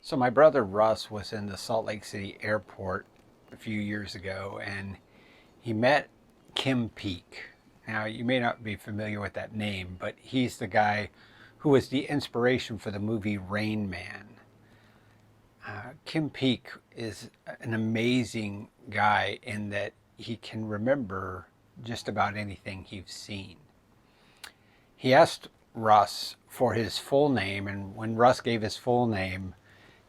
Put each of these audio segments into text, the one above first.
So my brother Russ was in the Salt Lake City airport a few years ago, and he met Kim Peek. Now, you may not be familiar with that name, but he's the guy who was the inspiration for the movie Rain Man. Kim Peek is an amazing guy in that he can remember just about anything he's seen. He asked Russ for his full name, and when Russ gave his full name,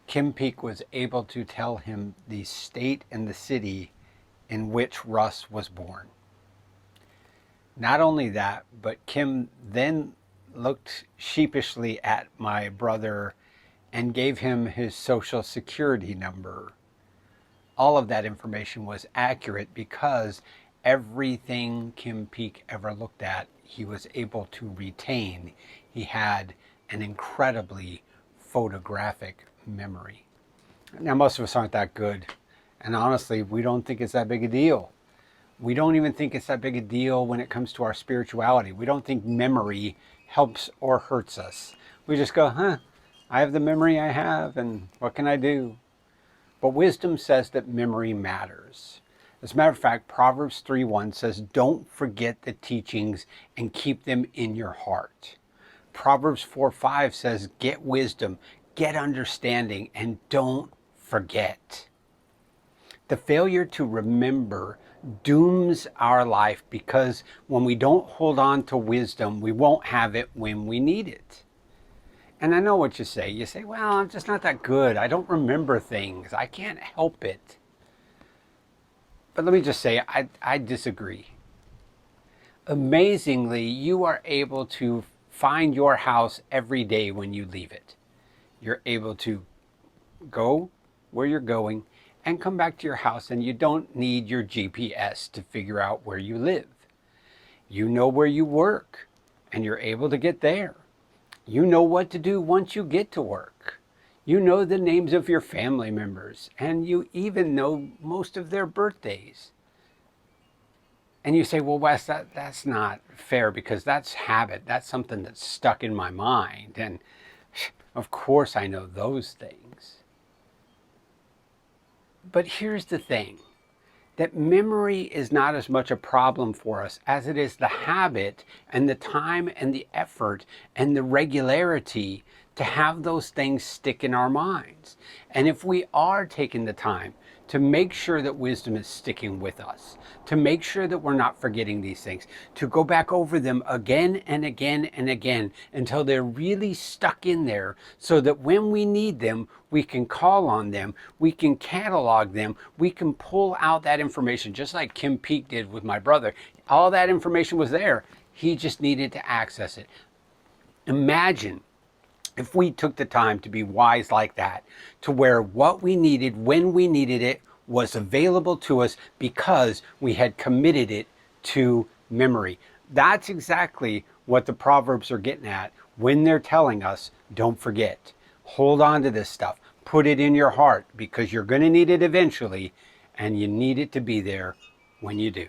Kim Peek was able to tell him the state and the city in which Russ was born. Not only that, but Kim then looked sheepishly at my brother and gave him his social security number. All of that information was accurate because everything Kim Peek ever looked at, he was able to retain. He had an incredibly photographic memory. Now, most of us aren't that good. And honestly, we don't think it's that big a deal. We don't even think it's that big a deal when it comes to our spirituality. We don't think memory helps or hurts us. We just go, I have the memory I have, and what can I do? But wisdom says that memory matters. As a matter of fact, Proverbs 3:1 says, don't forget the teachings and keep them in your heart. Proverbs 4:5 says, get wisdom, get understanding, and don't forget. The failure to remember dooms our life because when we don't hold on to wisdom, we won't have it when we need it. And I know what you say. You say, well, I'm just not that good. I don't remember things. I can't help it. But let me just say, I disagree. Amazingly, you are able to find your house every day when you leave it. You're able to go where you're going and come back to your house, and you don't need your GPS to figure out where you live. You know where you work, and you're able to get there. You know what to do once you get to work. You know the names of your family members, and you even know most of their birthdays. And you say, well, Wes, that's not fair because that's habit. That's something that's stuck in my mind. And of course I know those things. But here's the thing, that memory is not as much a problem for us as it is the habit and the time and the effort and the regularity to have those things stick in our minds. And if we are taking the time to make sure that wisdom is sticking with us, to make sure that we're not forgetting these things, to go back over them again and again and again until they're really stuck in there so that when we need them, we can call on them, we can catalog them, we can pull out that information, just like Kim Peek did with my brother. All that information was there. He just needed to access it. Imagine if we took the time to be wise like that, to where what we needed when we needed it was available to us because we had committed it to memory. That's exactly what the Proverbs are getting at when they're telling us, don't forget. Hold on to this stuff. Put it in your heart because you're going to need it eventually, and you need it to be there when you do.